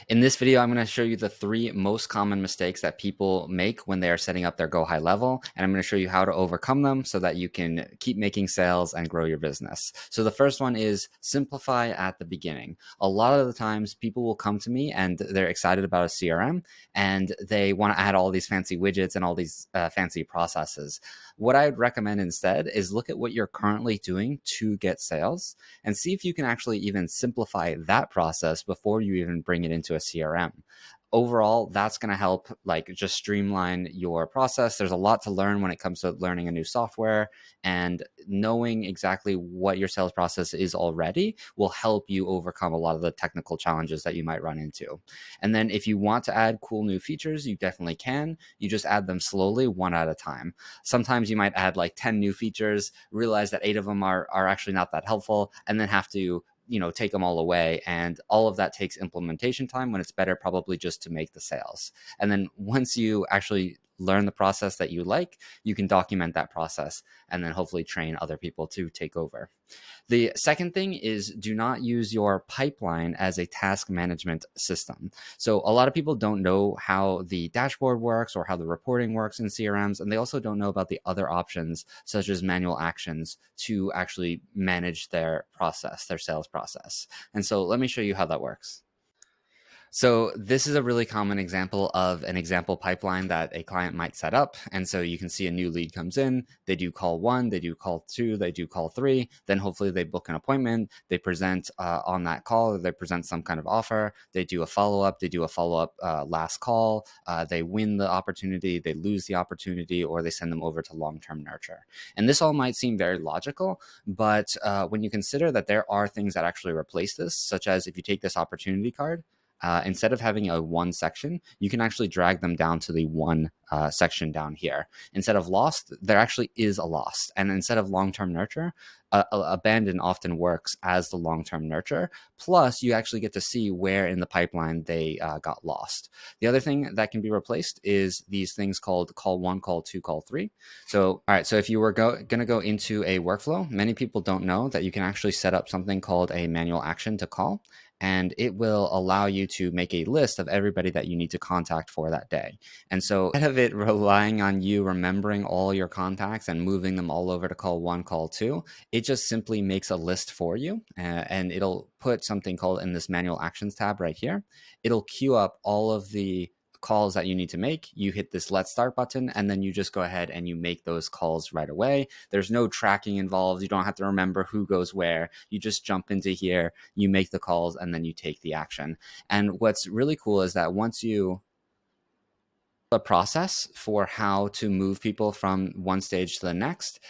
In this video, I'm going to show you the 3 most common mistakes that people make when they are setting up their Go High level, and I'm going to show you how to overcome them so that you can keep making sales and grow your business. So the first one is simplify at the beginning. A lot of the times people will come to me and they're excited about a CRM and they want to add all these fancy widgets and all these fancy processes. What I would recommend instead is look at what you're currently doing to get sales and see if you can actually even simplify that process before you even bring it into a CRM. Overall, that's going to help just streamline your process. There's a lot to learn when it comes to learning a new software, and knowing exactly what your sales process is already will help you overcome a lot of the technical challenges that you might run into. And then if you want to add cool new features, you definitely can. You just add them slowly, one at a time. Sometimes you might add like 10 new features, realize that 8 of them are actually not that helpful, and then have to take them all away, and all of that takes implementation time when it's better probably just to make the sales. And then once you actually learn the process that you like, you can document that process and then hopefully train other people to take over. The second thing is, do not use your pipeline as a task management system. So a lot of people don't know how the dashboard works or how the reporting works in CRMs, and they also don't know about the other options such as manual actions to actually manage their process, their sales process. And so let me show you how that works. So this is a really common example of an example pipeline that a client might set up. And so you can see a new lead comes in, they do call 1, they do call 2, they do call 3, then hopefully they book an appointment, they present on that call, they present some kind of offer, they do a follow-up, last call, they win the opportunity, they lose the opportunity, or they send them over to long-term nurture. And this all might seem very logical, but when you consider that there are things that actually replace this, such as if you take this opportunity card, instead of having a 1 section, you can actually drag them down to the 1 section down here. Instead of lost, there actually is a lost. And instead of long-term nurture, abandon often works as the long-term nurture. Plus, you actually get to see where in the pipeline they got lost. The other thing that can be replaced is these things called call 1, call 2, call 3. So, all right, so if you were going to go into a workflow, many people don't know that you can actually set up something called a manual action to call, and it will allow you to make a list of everybody that you need to contact for that day. And so instead of it relying on you remembering all your contacts and moving them all over to call 1, call 2, it just simply makes a list for you, and it'll put something called in this manual actions tab right here. It'll queue up all of the calls that you need to make. You hit this let's start button, and then you just go ahead and you make those calls right away. There's no tracking involved. You don't have to remember who goes where. You just jump into here, you make the calls, and then you take the action. And what's really cool is that once you a process for how to move people from one stage to the next,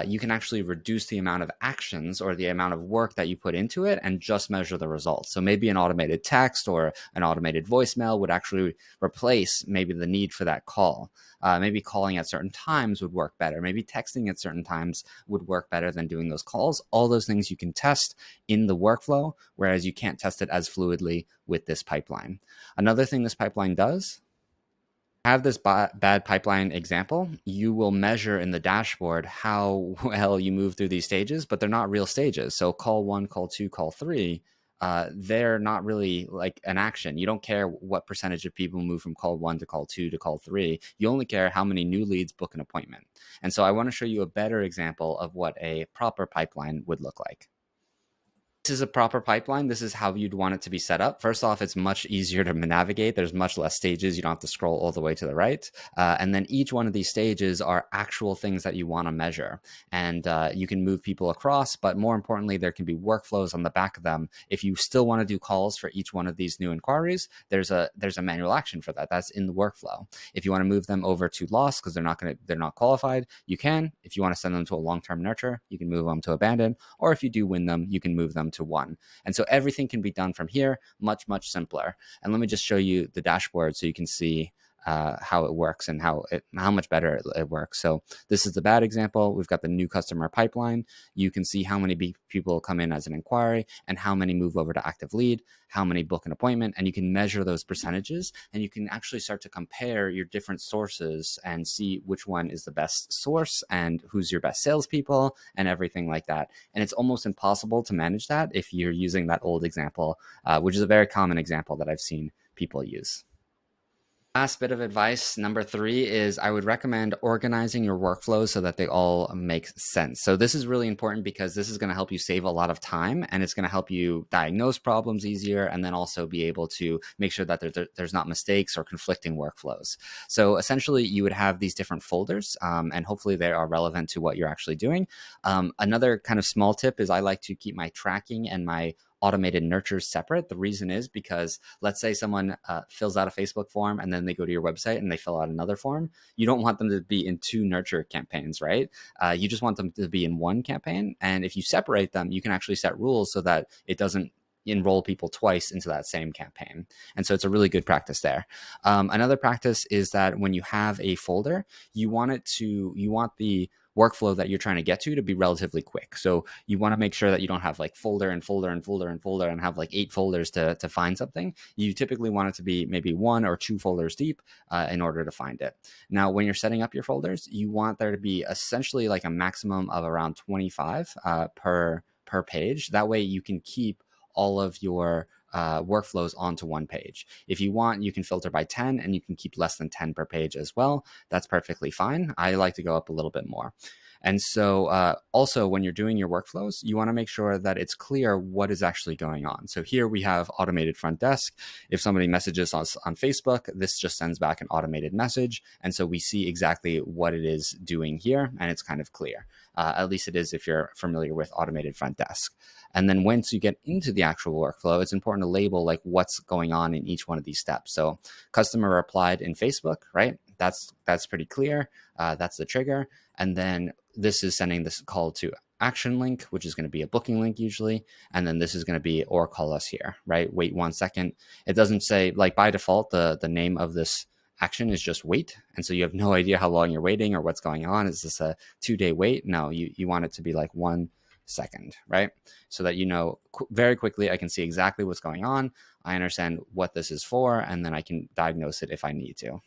you can actually reduce the amount of actions or the amount of work that you put into it and just measure the results. So maybe an automated text or an automated voicemail would actually replace maybe the need for that call. Maybe calling at certain times would work better. Maybe texting at certain times would work better than doing those calls. All those things you can test in the workflow, whereas you can't test it as fluidly with this pipeline. Another thing this pipeline does, have this bad pipeline example, you will measure in the dashboard how well you move through these stages, but they're not real stages. So call 1, call 2, call 3, they're not really like an action. You don't care what percentage of people move from call 1 to call 2 to call 3. You only care how many new leads book an appointment. And so I want to show you a better example of what a proper pipeline would look like. This is a proper pipeline. This is how you'd want it to be set up. First off, it's much easier to navigate. There's much less stages. You don't have to scroll all the way to the right. And then each one of these stages are actual things that you want to measure. And you can move people across, but more importantly, there can be workflows on the back of them. If you still want to do calls for each one of these new inquiries, there's a manual action for that. That's in the workflow. If you want to move them over to lost because they're not qualified, you can. If you want to send them to a long-term nurture, you can move them to abandon. Or if you do win them, you can move them to 1. And so everything can be done from here, much, much simpler. And let me just show you the dashboard so you can see how it works and how much better it works. So this is the bad example. We've got the new customer pipeline. You can see how many people come in as an inquiry and how many move over to active lead, how many book an appointment, and you can measure those percentages, and you can actually start to compare your different sources and see which one is the best source and who's your best salespeople and everything like that. And it's almost impossible to manage that if you're using that old example, which is a very common example that I've seen people use. Last bit of advice, number 3, is I would recommend organizing your workflows so that they all make sense. So this is really important because this is going to help you save a lot of time, and it's going to help you diagnose problems easier, and then also be able to make sure that there's not mistakes or conflicting workflows. So essentially, you would have these different folders, and hopefully they are relevant to what you're actually doing. Another kind of small tip is I like to keep my tracking and my automated nurtures separate. The reason is because let's say someone fills out a Facebook form and then they go to your website and they fill out another form. You don't want them to be in 2 nurture campaigns, right? You just want them to be in one campaign. And if you separate them, you can actually set rules so that it doesn't enroll people twice into that same campaign. And so it's a really good practice there. Another practice is that when you have a folder, you want the workflow that you're trying to get to be relatively quick. So you want to make sure that you don't have like folder and folder and folder and folder and have like 8 folders to find something. You typically want it to be maybe 1 or 2 folders deep in order to find it. Now, when you're setting up your folders, you want there to be essentially like a maximum of around 25 per page. That way you can keep all of your workflows onto one page. If you want, you can filter by 10 and you can keep less than 10 per page as well. That's perfectly fine. I like to go up a little bit more. And so also when you're doing your workflows, you want to make sure that it's clear what is actually going on. So here we have automated front desk. If somebody messages us on Facebook, this just sends back an automated message. And so we see exactly what it is doing here, and it's kind of clear. At least it is if you're familiar with automated front desk. And then once you get into the actual workflow, it's important to label like what's going on in each one of these steps. So customer replied in Facebook, right? That's pretty clear. That's the trigger. And then this is sending this call to action link, which is going to be a booking link usually. And then this is going to be, or call us here, right? Wait 1 second. It doesn't say, like by default, the name of this action is just wait. And so you have no idea how long you're waiting or what's going on. Is this a 2-day wait? No, you want it to be like 1 second, right? So that you know very quickly, I can see exactly what's going on. I understand what this is for, and then I can diagnose it if I need to.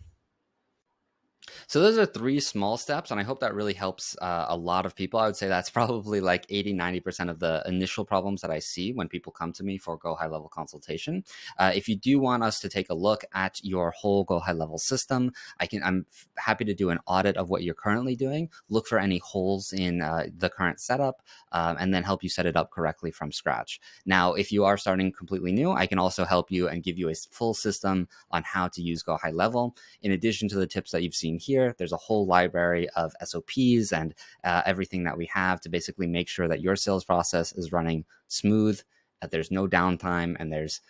So those are 3 small steps, and I hope that really helps a lot of people. I would say that's probably like 80-90% of the initial problems that I see when people come to me for Go High Level consultation. If you do want us to take a look at your whole Go High Level system, I'm happy to do an audit of what you're currently doing, look for any holes in the current setup, and then help you set it up correctly from scratch. Now, if you are starting completely new, I can also help you and give you a full system on how to use Go High Level. In addition to the tips that you've seen here, there's a whole library of SOPs and everything that we have to basically make sure that your sales process is running smooth, that there's no downtime, and there's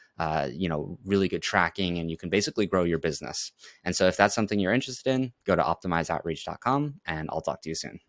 really good tracking, and you can basically grow your business. And so if that's something you're interested in, go to optimizeoutreach.com, and I'll talk to you soon.